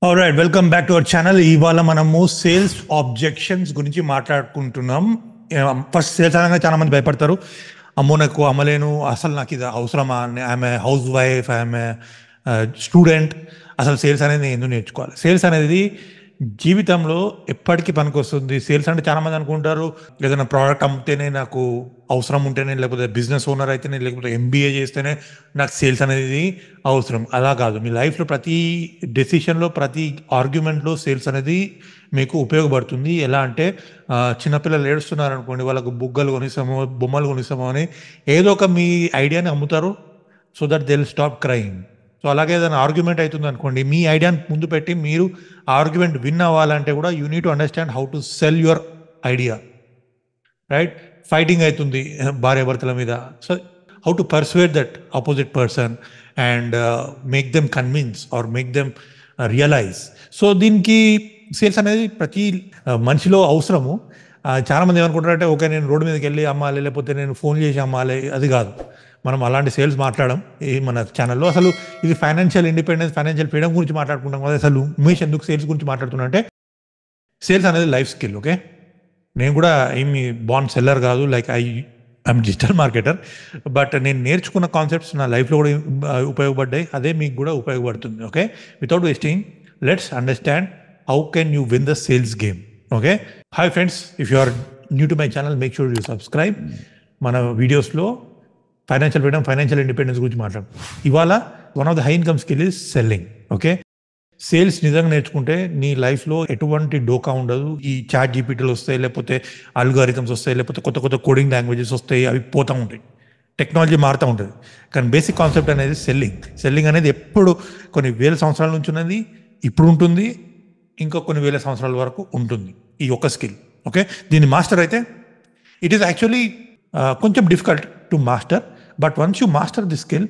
Alright, welcome back to our channel. ఇవాళ మనము sales objections గురించి మాట్లాడుకుంటున్నాం. ఫస్ట్ సేల్స్ అనగా చాలా మంది భయపడతారు. అమ్మో, నాకు అమ్మలేను, అసలు నాకు ఇది అవసరమా, I'm a house wife, I'm a student, అసలు సేల్స్ అనేది నేను ఎందుకు నేర్చుకోవాలి? సేల్స్ అనేది జీవితంలో ఎప్పటికీ పనికొస్తుంది. సేల్స్ అంటే చాలా మంది అనుకుంటారు, ఏదైనా ప్రోడక్ట్ అమ్మితేనే నాకు అవసరం ఉంటేనే, లేకపోతే బిజినెస్ ఓనర్ అయితేనే, లేకపోతే ఎంబీఏ చేస్తేనే నాకు సేల్స్ అనేది అవసరం. అలా కాదు. మీ లైఫ్లో ప్రతి డెసిషన్లో, ప్రతి ఆర్గ్యుమెంట్లో సేల్స్ అనేది మీకు ఉపయోగపడుతుంది. ఎలా అంటే చిన్నపిల్లలు ఏడుస్తున్నారు అనుకోండి, వాళ్ళకు బుగ్గలు కొనిస్తామో, బొమ్మలు కొనిస్తామో అని ఏదో ఒక మీ ఐడియాని అమ్ముతారు, so that they will stop crying. So అలాగే ఏదైనా ఆర్గ్యుమెంట్ అవుతుంది అనుకోండి, మీ ఐడియాని ముందు పెట్టి మీరు ఆర్గ్యుమెంట్ విన్ అవ్వాలంటే కూడా you need to understand how to sell your idea, right? Fighting అవుతుంది భార్యాభర్తల మీద, so how to persuade that opposite person and make them convince or make them realise. So దీనికి సేల్స్ అనేది ప్రతి మనిషిలో అవసరము. చాలామంది ఏమనుకుంటారంటే, ఓకే నేను రోడ్డు మీదకి వెళ్ళి అమ్మాలి, లేకపోతే నేను ఫోన్ చేసి అమ్మాలి. అది కాదు, మనం అలాంటి సేల్స్ మాట్లాడడం ఈ మన ఛానల్లో. అసలు ఇది ఫైనాన్షియల్ ఇండిపెండెన్స్, ఫైనాన్షియల్ ఫ్రీడమ్ గురించి మాట్లాడుకుంటాం కదా. అసలు ఉమేష్ ఎందుకు సేల్స్ గురించి మాట్లాడుతున్నా అంటే, సేల్స్ అనేది లైఫ్ స్కిల్. ఓకే, నేను కూడా ఏమి బాండ్ సెల్లర్ కాదు, like I'm digital marketer, but నేను నేర్చుకున్న కాన్సెప్ట్స్ నా లైఫ్లో కూడా ఉపయోగపడ్డాయి. అదే మీకు కూడా ఉపయోగపడుతుంది. Okay, without wasting, let's understand how can you win the sales game. Okay, hi friends, if you are new to my channel, make sure you subscribe. మన వీడియోస్లో ఫైనాన్షియల్ ఫ్రీడమ్, ఫైనాన్షియల్ ఇండిపెండెన్స్ గురించి మాట్లాడు. ఇవాళ one of the high income skill is selling. Okay, sales నిజంగా నేర్చుకుంటే నీ లైఫ్లో ఎటువంటి డోకా ఉండదు. ఈ చాట్ జీపీటీలు వస్తాయి, లేకపోతే అల్గారిథమ్స్ వస్తాయి, లేకపోతే కొత్త కొత్త కోడింగ్ లాంగ్వేజెస్ వస్తాయి, అవి పోతూ ఉంటాయి, టెక్నాలజీ మారుతూ ఉంటుంది. కానీ బేసిక్ కాన్సెప్ట్ అనేది సెల్లింగ్. సెల్లింగ్ అనేది ఎప్పుడు కొన్ని వేల సంవత్సరాల నుంచి ఉన్నది, ఇప్పుడు ఉంటుంది, ఇంకో కొన్ని వేల సంవత్సరాల వరకు ఉంటుంది ఈ ఒక్క స్కిల్. ఓకే, దీన్ని మాస్టర్ అయితే ఇట్ ఈస్ యాక్చువల్లీ కొంచెం difficult to master, but once you master the skill,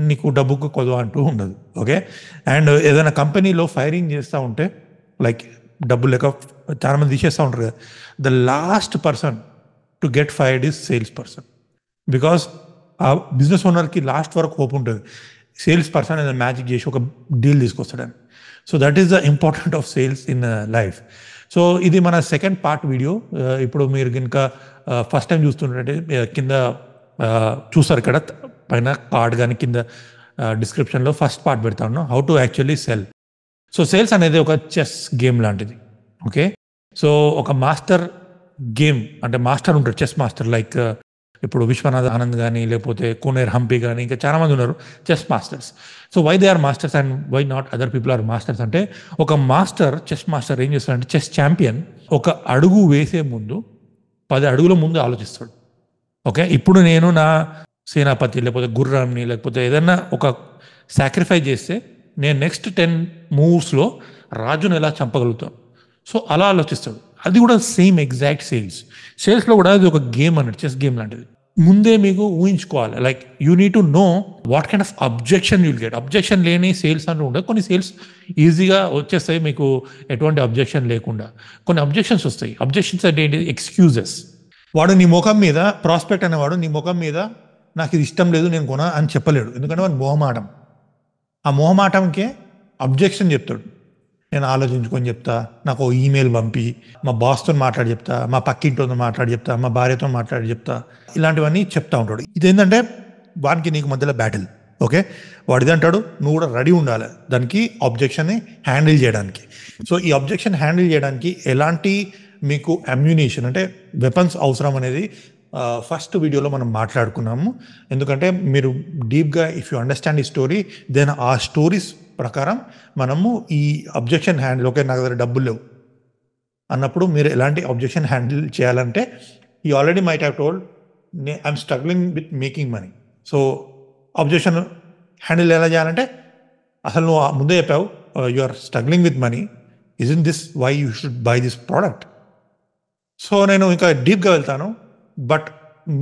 నీకు డబ్బుకు కొదవ అంటూ ఉండదు. ఓకే, అండ్ ఏదైనా కంపెనీలో ఫైరింగ్ చేస్తూ ఉంటే, లైక్ డబ్బు లేక చాలామంది తీసేస్తూ ఉంటారు కదా, the last person to get fired is sales person. Because ఆ బిజినెస్ ఓనర్కి లాస్ట్ వరకు హోప్ ఉంటుంది, సేల్స్ పర్సన్ ఏదైనా మ్యాజిక్ చేసి ఒక డీల్ తీసుకొస్తాడని. So that is the important of sales in life. So ఇది మన సెకండ్ పార్ట్ వీడియో. ఇప్పుడు మీరు కనుక ఫస్ట్ టైం చూస్తున్నట్టే కింద చూస్తారు ఇక్కడ పైన కార్డ్ కానీ కింద డిస్క్రిప్షన్లో ఫస్ట్ పార్ట్ పెడతాను, how to actually cell. So sales అనేది ఒక చెస్ గేమ్ లాంటిది. ఓకే, సో ఒక మాస్టర్ గేమ్ అంటే మాస్టర్ ఉంటారు, చెస్ మాస్టర్. లైక్ ఇప్పుడు విశ్వనాథ్ ఆనంద్ కానీ, లేకపోతే కోనేర్ హంపి కానీ, ఇంకా చాలామంది ఉన్నారు chess masters. So why they are masters and why not other people are masters అంటే, ఒక మాస్టర్, చెస్ మాస్టర్ ఏం చేస్తాడంటే, చెస్ ఛాంపియన్ ఒక అడుగు వేసే ముందు 10 అడుగుల ముందు ఆలోచిస్తాడు. ఓకే, ఇప్పుడు నేను నా సేనాపతి లేకపోతే గుర్రాన్ని లేకపోతే ఏదన్నా ఒక సాక్రిఫైస్ చేస్తే నేను నెక్స్ట్ 10 మూవ్స్లో రాజును ఎలా చంపగలుగుతాను. సో అలా ఆలోచిస్తాడు. అది కూడా సేమ్ ఎగ్జాక్ట్ సేల్స్లో కూడా అది ఒక గేమ్ అన్నట్టు, చెస్ గేమ్ లాంటిది. ముందే మీకు ఊహించుకోవాలి, like you need to know what kind of objection you'll get. Objection లేని సేల్స్ అంటూ ఉండదు. కొన్ని సేల్స్ ఈజీగా వచ్చేస్తాయి మీకు ఎటువంటి అబ్జెక్షన్ లేకుండా. కొన్ని అబ్జెక్షన్స్ వస్తాయి. అబ్జెక్షన్స్ అంటే ఏంటి? ఎక్స్క్యూజెస్. వాడు నీ ముఖం మీద, ప్రాస్పెక్ట్ అనేవాడు నీ ముఖం మీద నాకు ఇది ఇష్టం లేదు, నేను కొనా అని చెప్పలేడు. ఎందుకంటే వాడు మొహమాటం. ఆ మొహమాటంకే అబ్జెక్షన్ చెప్తాడు. నేను ఆలోచించుకొని చెప్తా, నాకు ఈమెయిల్ పంపి, మా బాస్తో మాట్లాడి చెప్తా, మా పక్కింటితో మాట్లాడి చెప్తా, మా భార్యతో మాట్లాడి చెప్తా, ఇలాంటివన్నీ చెప్తా ఉంటాడు. ఇదేంటంటే వానికి నీకు మధ్యలో బ్యాటిల్. ఓకే, వాడు ఇదంటాడు, నువ్వు కూడా రెడీ ఉండాలి దానికి, అబ్జెక్షన్ని హ్యాండిల్ చేయడానికి. సో ఈ అబ్జెక్షన్ హ్యాండిల్ చేయడానికి ఎలాంటి మీకు అమ్యునిషన్ అంటే వెపన్స్ అవసరం అనేది ఫస్ట్ వీడియోలో మనం మాట్లాడుకున్నాము. ఎందుకంటే మీరు డీప్గా ఇఫ్ యూ అండర్స్టాండ్ ఈ స్టోరీ, దెన్ ఆ స్టోరీస్ ప్రకారం మనము ఈ అబ్జెక్షన్ హ్యాండిల్, ఓకే నా దగ్గర డబ్బులు లేవు అన్నప్పుడు మీరు ఎలాంటి అబ్జెక్షన్ హ్యాండిల్ చేయాలంటే, you already might have told I'm struggling with making money. So objection handle ఎలా చేయాలంటే, అసలు నువ్వు ముందే చెప్పావు you are struggling with money, isn't this why you should buy this product. So నేను ఇంకా డీప్గా వెళ్తాను, బట్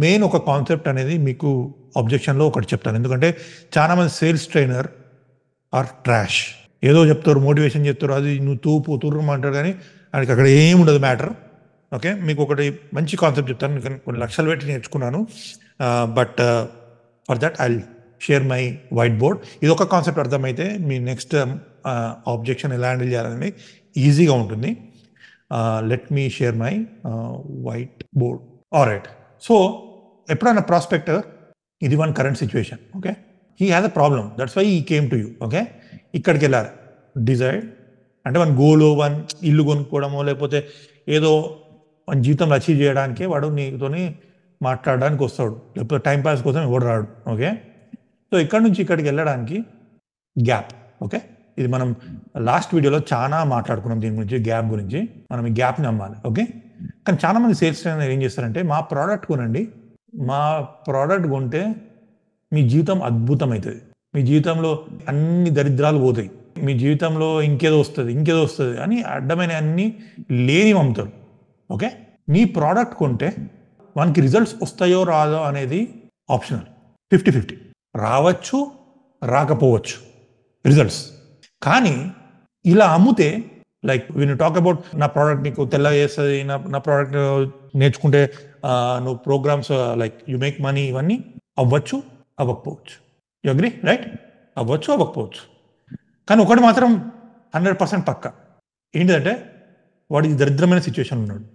మెయిన్ ఒక కాన్సెప్ట్ అనేది మీకు అబ్జెక్షన్లో ఒకటి చెప్తాను. ఎందుకంటే చాలామంది సేల్స్ ట్రైనర్ ఆర్ ట్రాష్. ఏదో చెప్తారు, మోటివేషన్ చెప్తారు, అది నువ్వు తూర్రం అంటారు, కానీ ఆయనకి అక్కడ ఏమి ఉండదు మ్యాటర్. ఓకే, మీకు ఒకటి మంచి కాన్సెప్ట్ చెప్తాను. కొన్ని లక్షలు పెట్టి నేర్చుకున్నాను, but for that I share my whiteboard. ఇది ఒక కాన్సెప్ట్ అర్థమైతే మీ నెక్స్ట్ ఆబ్జెక్షన్ ఎలా హ్యాండిల్ చేయాలని ఈజీగా ఉంటుంది. Let me share my whiteboard. Alright. So ఎప్పుడైనా ప్రాస్పెక్ట్, ఇది one current situation. Okay, he has a problem, that's why he came to you. Okay, ఇక్కడికి వెళ్ళాలి. డిజైడ్ అంటే మన గోలు, వన్ ఇల్లు కొనుక్కోవడమో లేకపోతే ఏదో మన జీవితంలో అచీవ్ చేయడానికే వాడు నీతోని మాట్లాడడానికి వస్తాడు, లేకపోతే టైంపాస్ కోసం ఎవడు రాడు. ఓకే, సో ఇక్కడ నుంచి ఇక్కడికి వెళ్ళడానికి గ్యాప్. ఓకే, ఇది మనం లాస్ట్ వీడియోలో చాలా మాట్లాడుకున్నాం దీని గురించి, గ్యాప్ గురించి. మనం ఈ గ్యాప్ని అమ్మాలి. ఓకే, కానీ చాలామంది సేల్స్ ట్రైనర్ ఏం చేస్తారంటే, మా ప్రోడక్ట్ కొనండి, మా ప్రోడక్ట్ కొంటే మీ జీవితం అద్భుతమవుతుంది, మీ జీవితంలో అన్ని దరిద్రాలు పోతాయి, మీ జీవితంలో ఇంకేదో వస్తుంది అని అడ్డమైన అన్ని లేని అమ్ముతారు. ఓకే, నీ ప్రోడక్ట్ కొంటే వానికి రిజల్ట్స్ వస్తాయో రాదో అనేది ఆప్షనల్, 50-50. రావచ్చు, రాకపోవచ్చు రిజల్ట్స్. కానీ ఇలా అమ్మితే, లైక్ విన్ టాక్ అబౌట్ నా ప్రోడక్ట్ నీకు తెల్లగా చేస్తుంది, నా ప్రోడక్ట్ నేర్చుకుంటే నువ్వు programs like you make money, ఇవన్నీ అవ్వచ్చు, అవ్వకపోవచ్చు. You agree, right? అవ్వచ్చు, అవ్వకపోవచ్చు. కానీ ఒకటి మాత్రం 100% పక్క ఏంటిదంటే, వాడి దరిద్రమైన సిచ్యువేషన్ ఉన్నాడు.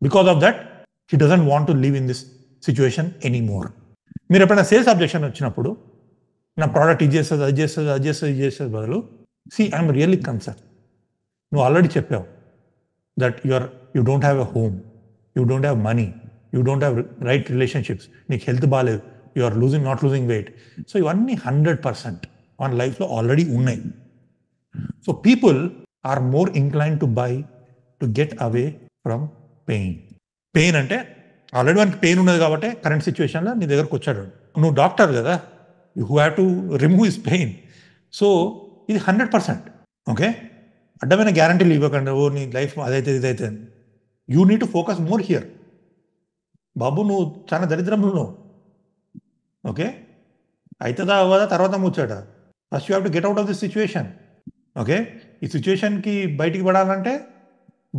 Because of that he doesn't want to live in this situation anymore. మీరు ఎప్పుడైనా సేల్స్ అబ్జెక్షన్ వచ్చినప్పుడు, నా ప్రోడక్ట్ ఇది చేస్తుంది, అది చేస్తుంది బదులు, సి ఐఎమ్ రియల్లీ కన్సర్న్. నువ్వు ఆల్రెడీ చెప్పావు that you don't have a home, you don't have money, you don't have right relationships, నీకు హెల్త్ బాగాలేదు, you are not losing weight. So ఇవన్నీ 100% మన లైఫ్లో ఆల్రెడీ ఉన్నాయి. So people are more incline to buy to get away from pain. Pain అంటే already మనకి pain ఉన్నది కాబట్టి కరెంట్ సిచ్యువేషన్లో నీ దగ్గరకు వచ్చాడు. నువ్వు డాక్టర్ కదా, you have to remove his pain. So ఇది 100%. ఓకే, అడ్డమైన గ్యారంటీలు ఇవ్వకండి, ఓ నీ లైఫ్ అదైతే ఇదైతే. You need to focus more here. బాబు నువ్వు చాలా దరిద్రంలో ఉన్నావు. ఓకే, అవుతుందా అవ్వదా తర్వాత ముచ్చాట. First you have to get out of this situation. Okay, ఈ సిచ్యువేషన్కి బయటికి పడాలంటే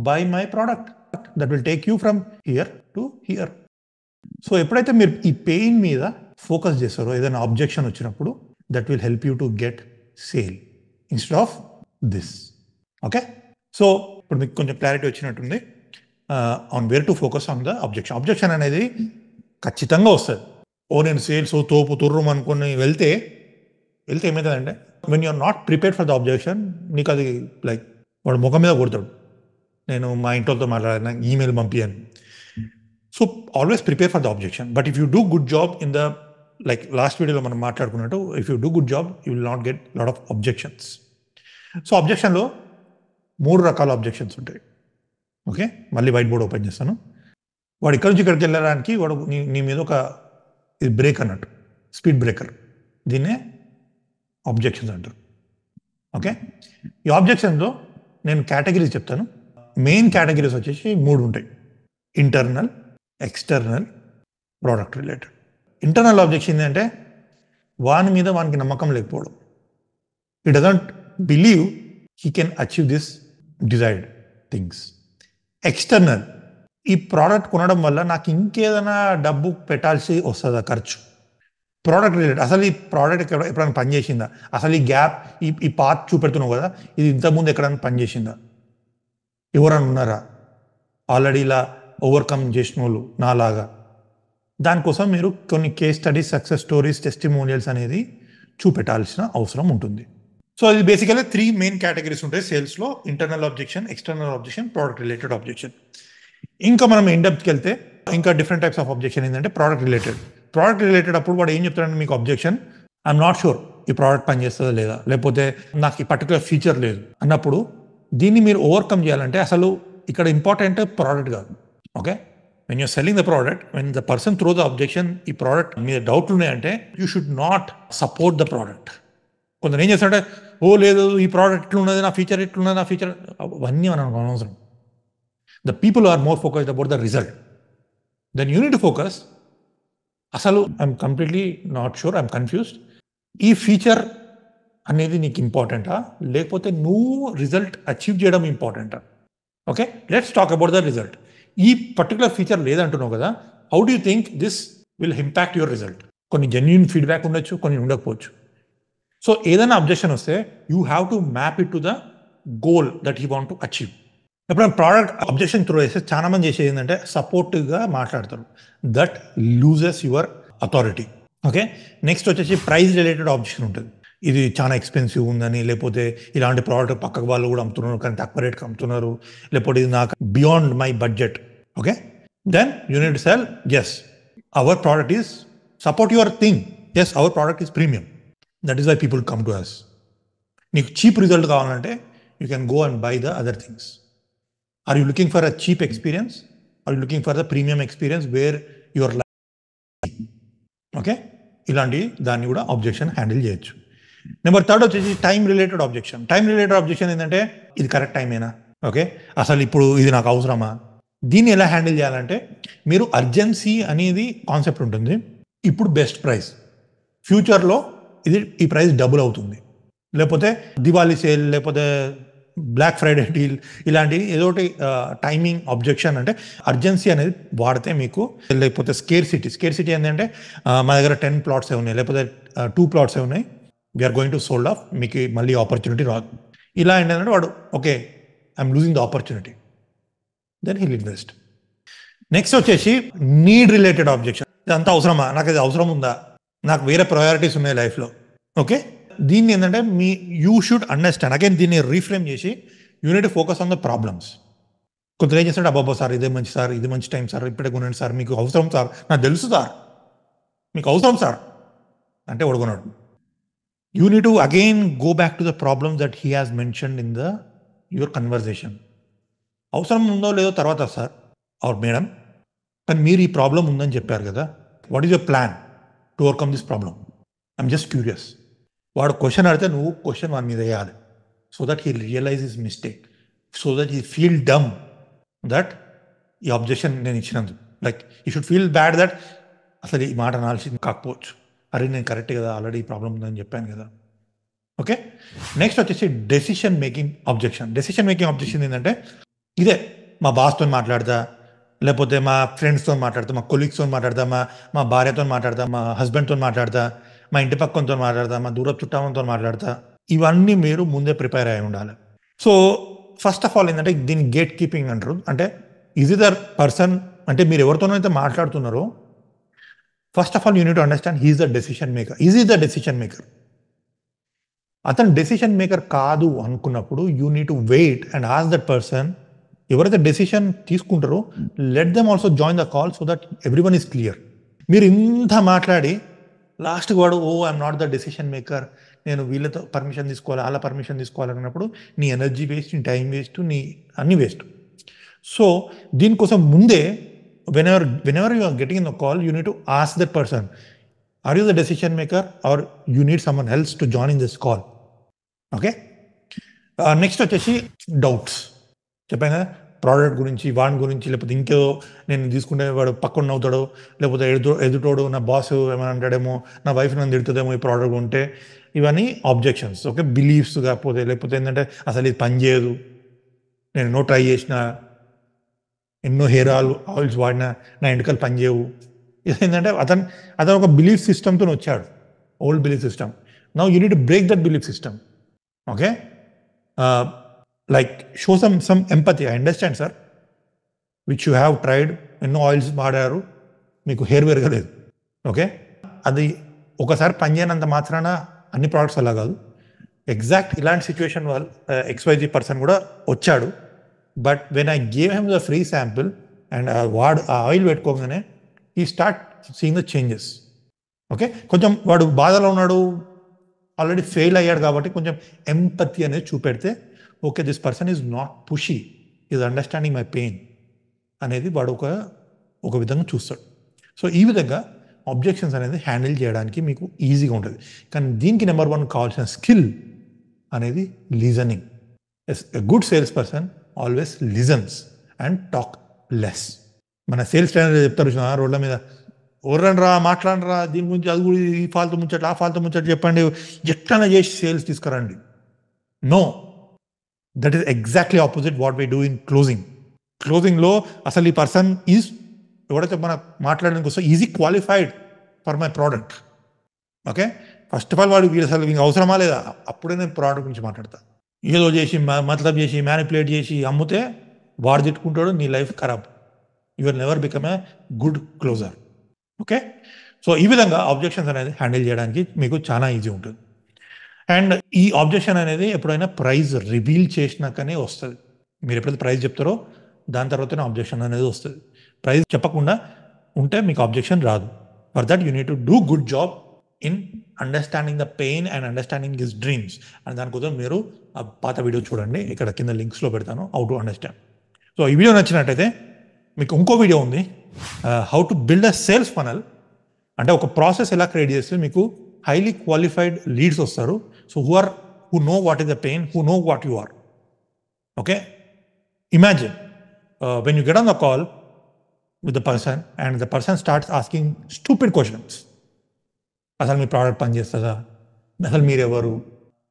by my product that will take you from here to here. So ఎప్పుడైతే మీరు ఈ పెయిన్ మీద ఫోకస్ చేస్తారో, ఏదైనా ఆబ్జెక్షన్ వచ్చినప్పుడు, that will help you to get sale instead of this. Okay, so ఇప్పుడు మీకు కొంచెం క్లారిటీ వచ్చినట్టుంది on wear to focus on the objection. Objection అనేది ఖచ్చితంగా వస్తుంది. నేను సేల్స్ తోపు తుర్రం అనుకుని వెళ్తే ఏమవుతుందంటే, when you're not prepared for the objection, నీకు అది లైక్ వాడు ముఖం మీద కొడతాడు. నేను మా ఇంట్లో మాట్లాడిన ఈమెయిల్ పంపించాను. So always prepare for the objection. But if you do good job in the, like last వీడియోలో మనం మాట్లాడుకున్నట్టు, if you do good job you will not get lot of objections. So అబ్జెక్షన్లో 3 రకాల అబ్జెక్షన్స్ ఉంటాయి. Okay, మళ్ళీ white board open చేస్తాను. వాడు ఇక్కడి నుంచి ఇక్కడికి వెళ్ళడానికి వాడు నీ మీద ఒక ఇది బ్రేక్ అన్నట్టు, స్పీడ్ బ్రేకర్. దీన్నే ఆబ్జెక్షన్స్ అంటారు. ఓకే, ఈ ఆబ్జెక్షన్లో నేను కేటగిరీస్ చెప్తాను. మెయిన్ కేటగిరీస్ వచ్చేసి 3 ఉంటాయి: internal, external, product related. Internal objection ఏంటంటే, వానికి నమ్మకం లేకపోవడం. He doesn't believe he can achieve this desired things. External, ఈ ప్రోడక్ట్ కొనడం వల్ల నాకు ఇంకేదైనా డబ్బు పెట్టాల్సి వస్తుందా, ఖర్చు. ప్రోడక్ట్ రిలేటెడ్, అసలు ఈ ప్రోడక్ట్ ఎప్పుడైనా పనిచేసిందా, అసలు ఈ గ్యాప్, ఈ పాత్ చూపెడుతున్నావు కదా, ఇది ఇంతకుముందు ఎక్కడైనా పనిచేసిందా, ఎవరైనా ఉన్నారా ఆల్రెడీ ఇలా ఓవర్కమ్ చేసిన వాళ్ళు నాలాగా. దానికోసం మీరు కొన్ని case studies, success stories, testimonials అనేది చూపెట్టాల్సిన అవసరం ఉంటుంది. సో ఇది బేసికలీ 3 మెయిన్ కేటగిరీస్ ఉంటాయి సేల్స్లో: internal objection, external objection, product related objection. ఇంకా మనం ఇన్డెప్త్కి వెళ్తే ఇంకా డిఫరెంట్ టైప్స్ ఆఫ్ ఆబ్జెక్షన్ ఏంటంటే ప్రోడక్ట్ రిలేటెడ్. ప్రోడక్ట్ రిలేటెడ్ అప్పుడు వాడు ఏం చెప్తాడంటే, మీకు ఆబ్జెక్షన్, ఐఎమ్ నాట్ షూర్ ఈ ప్రోడక్ట్ పనిచేస్తుందా లేదా, లేకపోతే నాకు ఈ పర్టికులర్ ఫీచర్ లేదు అన్నప్పుడు, దీన్ని మీరు ఓవర్కమ్ చేయాలంటే అసలు ఇక్కడ ఇంపార్టెంట్ ప్రోడక్ట్ కాదు. Okay, when you're selling the product, when the person throw the objection, ఈ ప్రోడక్ట్ మీద డౌట్లు ఉన్నాయంటే you should not support the product. కొందరు ఏం చేస్తారంటే, లేదు ఈ ప్రోడక్ట్ ఇట్లున్నది, నా ఫీచర్ ఇట్లున్నది, నా ఫీచర్, అవన్నీ మనకు అనవసరం. The people are more focused about the result. Then you need to focus, అసలు I'm completely not sure, I'm confused, ఈ ఫీచర్ అనేది నీకు ఇంపార్టెంటా, లేకపోతే నువ్వు రిజల్ట్ అచీవ్ చేయడం ఇంపార్టెంటా. Okay, let's talk about the result. ఈ పర్టికులర్ ఫీచర్ లేదంటున్నావు కదా, how do you think this will impact your result? కొన్ని జెన్యూన్ ఫీడ్బ్యాక్ ఉండొచ్చు, కొన్ని ఉండకపోవచ్చు. సో ఏదైనా అబ్జెక్షన్ వస్తే you have to map it to the goal that you want to achieve. ఎప్పుడైనా ప్రోడక్ట్ అబ్జెక్షన్ త్రో చేస్తే చాలా మంది చేసేది ఏంటంటే సపోర్టివ్గా మాట్లాడతారు. That loses your authority. Okay, next వచ్చేసి ప్రైస్ రిలేటెడ్ ఆబ్జెక్షన్ ఉంటుంది. ఇది చాలా ఎక్స్పెన్సివ్ ఉందని, లేకపోతే ఇలాంటి ప్రోడక్ట్ పక్కకు వాళ్ళు కూడా అమ్ముతున్నారు కానీ తక్కువ రేట్కి అమ్ముతున్నారు, లేకపోతే ఇది నాకు beyond my budget. Okay, then you need to sell yes our product is support your thing. Yes our product is premium. That is why people come to us. నీకు చీప్ రిజల్ట్ కావాలంటే you can go and buy the other things. Are you looking for a cheap experience? Are you looking for the premium experience where your life? Okay, ఇలాంటి దాన్ని కూడా objection handle చేయొచ్చు. Number 3 వచ్చేసి time related objection. Time related objection ఏంటంటే ఇది correct టైమేనా, okay అసలు ఇప్పుడు ఇది నాకు అవసరమా. దీన్ని ఎలా హ్యాండిల్ చేయాలంటే మీరు అర్జెన్సీ అనేది కాన్సెప్ట్ ఉంటుంది. ఇప్పుడు బెస్ట్ ప్రైస్, ఫ్యూచర్లో ఈ ప్రైస్ డబుల్ అవుతుంది, లేకపోతే దివాళీ సేల్, లేకపోతే బ్లాక్ ఫ్రైడే డీల్, ఇలాంటి ఏదోటి టైమింగ్ ఆబ్జెక్షన్. అంటే అర్జెన్సీ అనేది వాడితే మీకు, లేకపోతే స్కేర్ సిటీ ఏంటంటే మా దగ్గర 10 ప్లాట్స్ ఉన్నాయి, లేకపోతే 2 ప్లాట్స్ ఉన్నాయి, we're going to sold off, మీకు మళ్ళీ ఆపర్చునిటీ రాదు. ఇలా ఏంటంటే వాడు okay I'm losing the opportunity, then he'll invest. Next వచ్చేసి నీడ్ రిలేటెడ్ ఆబ్జెక్షన్. ఇదంతా అవసరమా, నాకు ఇది అవసరం ఉందా, నాకు వేరే ప్రయారిటీస్ ఉన్నాయి లైఫ్లో. ఓకే, దీన్ని ఏంటంటే యూ షుడ్ అండర్స్టాండ్. అగైన్ దీన్ని రీఫ్రేమ్ చేసి unit focus on the problems. కొందరు ఏం చేస్తాడు, అబ్బాబా సార్ ఇదే మంచి సార్, ఇది మంచి టైం సార్, ఇప్పుడే కొనండి సార్, మీకు అవసరం సార్, నాకు తెలుసు సార్ మీకు అవసరం సార్ అంటే ఒడుకున్నాడు. You need to again go back to the problems that he has mentioned in the your conversation. అవసరం ఉందో లేదో తర్వాత సార్ ఆర్ మేడం, కానీ మీరు ఈ ప్రాబ్లం ఉందని చెప్పారు కదా, what is your plan to overcome this problem? I'm just curious. వాడు క్వశ్చన్ అడితే నువ్వు క్వశ్చన్ వాడి మీద వేయాలి, so that he realise his mistake, so that he feel dumb that ఈ అబ్జెక్షన్ నేను ఇచ్చినందుకు. Like you should feel bad that అసలు ఈ మాట అనాల్సింది కాకపోవచ్చు, అరే నేను కరెక్ట్ కదా, ఆల్రెడీ ఈ ప్రాబ్లం ఉందని చెప్పాను కదా. ఓకే, నెక్స్ట్ వచ్చేసి decision making objection. Decision making objection ఏంటంటే ఇదే మా బాస్తో మాట్లాడతా, లేకపోతే మా ఫ్రెండ్స్తో మాట్లాడతా, మా కొలీగ్స్తో మాట్లాడతా, మా భార్యతో మాట్లాడతా, మా హస్బెండ్తో మాట్లాడతా, మా ఇంటి పక్కనతో మాట్లాడతా, మా దూరపు చుట్టాలతో మాట్లాడతా. ఇవన్నీ మీరు ముందే ప్రిపేర్ అయి ఉండాలి. సో ఫస్ట్ ఆఫ్ ఆల్ ఏంటంటే దీన్ని గేట్ కీపింగ్ అంటారు. అంటే ఈజ్ ద పర్సన్, అంటే మీరు ఎవరితోనైతే మాట్లాడుతున్నారో first of all you need to understand he is the decision maker. Is the decision maker. అతను డెసిషన్ మేకర్ కాదు అనుకున్నప్పుడు you need to wait and ask that person, ఎవరైతే డెసిషన్ తీసుకుంటారో let them also join the call so that everyone is clear. మీరు ఇంత మాట్లాడి లాస్ట్కి వాడు I'm not the decision maker, నేను వీళ్ళతో పర్మిషన్ తీసుకోవాలి, అలా పర్మిషన్ తీసుకోవాలన్నప్పుడు నీ ఎనర్జీ వేస్ట్, నీ టైం వేస్ట్, నీ అన్ని వేస్ట్. సో దీనికోసం ముందే whenever you are getting in the call, you need to ask that person, are you the decision maker or you need someone else to join in this call? Okay, next వచ్చేసి doubts. చెప్పాను కదా, product గురించి, వాడి గురించి, లేకపోతే ఇంకేదో నేను తీసుకుంటే వాడు పక్కన నవ్వుతాడో, లేకపోతే ఎదుటోడు నా బాస్ ఏమైనా అంటాడేమో, నా వైఫ్ నన్ను తిడుతుందేమో ఈ ప్రోడక్ట్ ఉంటే, ఇవన్నీ ఆబ్జెక్షన్స్. ఓకే, బిలీఫ్స్ కాకపోతే, లేకపోతే ఏంటంటే అసలు ఇది పనిచేయదు, నేను ఎన్నో ట్రై చేసిన, ఎన్నో హెయిర్ ఆయిల్స్ వాడినా నా ఎంటికలు పనిచేయవు. ఇదేంటంటే అతను ఒక బిలీఫ్ సిస్టమ్తో వచ్చాడు, old belief system. Now you need to break that belief system. Okay, like show some empathy. I understand sir, which you have tried, ఎన్నో ఆయిల్స్ వాడారు, మీకు హెయిర్ పెరగలేదు. ఓకే, అది ఒకసారి పనిచేయనంత మాత్రాన అన్ని ప్రోడక్ట్స్ అలా కాదు. ఎగ్జాక్ట్ ఇలాంటి సిచ్యువేషన్ వాళ్ళు XYZ పర్సన్ కూడా వచ్చాడు. But when I gave him the free sample and ఆ ఆయిల్ పెట్టుకోగానే ఈ start seeing the changes. Okay, కొంచెం వాడు బాధలో ఉన్నాడు, ఆల్రెడీ ఫెయిల్ అయ్యాడు కాబట్టి కొంచెం ఎంపతి అనేది చూపెడితే, okay this person is not pushy, is understanding my pain అనేది వాడు ఒక విధంగా చూస్తాడు. సో ఈ విధంగా ఆబ్జెక్షన్స్ అనేది హ్యాండిల్ చేయడానికి మీకు ఈజీగా ఉంటుంది. కానీ దీనికి నెంబర్ 1 కావాల్సిన స్కిల్ అనేది listening. A good sales person always listens and talk less. మన సేల్స్ ట్రైనర్ చెప్తారు రోడ్ల మీద, ఓర్రండ్రా మాట్లాడరా, దీని గురించి అది కూడా, ఈ ఫాల్తు ముచ్చట్లు, ఆ ఫాల్తు ముచ్చట్లు చెప్పండి, ఎట్లా చేసి సేల్స్ తీసుకురండి. No, that is exactly opposite what we do in closing. క్లోజింగ్లో అసలు ఈ పర్సన్ ఎవడైతే మన మాట్లాడడానికి వస్తే is he qualified for my product. Okay, first of all వాడు వీడు అసలు వీనికి అవసరమా లేదా, అప్పుడే నేను ప్రోడక్ట్ గురించి మాట్లాడతా. ఏదో చేసి మతలబ్ చేసి మ్యానిపులేట్ చేసి అమ్మితే వాడు తిట్టుకుంటాడు, నీ లైఫ్ ఖరాబ్. You will never become a good closer. Okay, so ఈ విధంగా ఆబ్జెక్షన్స్ అనేది హ్యాండిల్ చేయడానికి మీకు చాలా ఈజీ ఉంటుంది. అండ్ ఈ ఆబ్జెక్షన్ అనేది ఎప్పుడైనా ప్రైజ్ రివీల్ చేసినాకనే వస్తుంది. మీరు ఎప్పుడైతే ప్రైజ్ చెప్తారో దాని తర్వాతనే ఆబ్జెక్షన్ అనేది వస్తుంది. ప్రైజ్ చెప్పకుండా ఉంటే మీకు ఆబ్జెక్షన్ రాదు. For that you need to do good job in understanding the pain and understanding his dreams. And దానికోసం మీరు ఆ పాత వీడియో చూడండి, ఇక్కడ కింద లింక్స్లో పెడతాను, హౌ టు అండర్స్టాండ్. సో ఈ వీడియో నచ్చినట్టయితే మీకు ఇంకో వీడియో ఉంది, how to build a sales funnel. అంటే ఒక ప్రాసెస్ ఎలా క్రియేట్ చేస్తే మీకు హైలీ క్వాలిఫైడ్ లీడ్స్ వస్తారు. So who know what is the pain, who know what you are. Okay, imagine when you get on the call with the person and the person starts asking stupid questions. అసలు మీ product పనిచేస్తుందా, అసలు మీరు ఎవరు,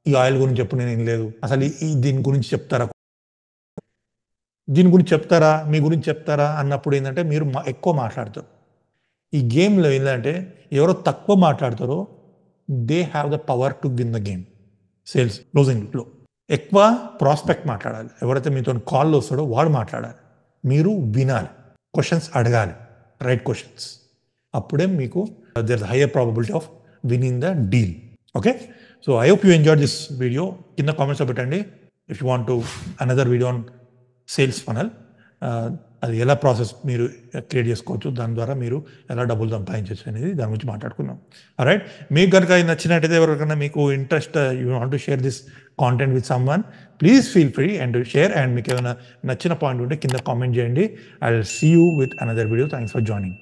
ఈ oil గురించి చెప్పు నేను ఏం లేదు, అసలు దీని గురించి చెప్తారా, మీ గురించి చెప్తారా అన్నప్పుడు ఏంటంటే మీరు ఎక్కువ మాట్లాడతారు. ఈ గేమ్లో ఏంటంటే ఎవరో తక్కువ మాట్లాడతారో they have the power to win the game. Sales క్లోజింగ్లో ఎక్కువ ప్రాస్పెక్ట్ మాట్లాడాలి, ఎవరైతే మీతో కాల్లో వస్తాడో వాడు మాట్లాడాలి, మీరు వినాలి, క్వశ్చన్స్ అడగాలి, రైట్ క్వశ్చన్స్. అప్పుడే మీకు there is higher probability of winning the deal. Okay, so I hope you enjoy this video. కింద కామెంట్స్లో పెట్టండి if you want to another video on sales funnel. అది ఎలా ప్రాసెస్ మీరు క్రియేట్ చేసుకోవచ్చు, దాని ద్వారా మీరు ఎలా డబ్బులు సంపాదించవచ్చు అనేది దాని గురించి మాట్లాడుకుందాం. రైట్, మీకు కనుక నచ్చినట్టయితే ఎవరికైనా మీకు interest, you want to share this content with someone, please feel free and share. And మీకు ఏమైనా నచ్చిన పాయింట్ ఉంటే కింద కామెంట్ చేయండి. I will see you with another video. Thanks for joining.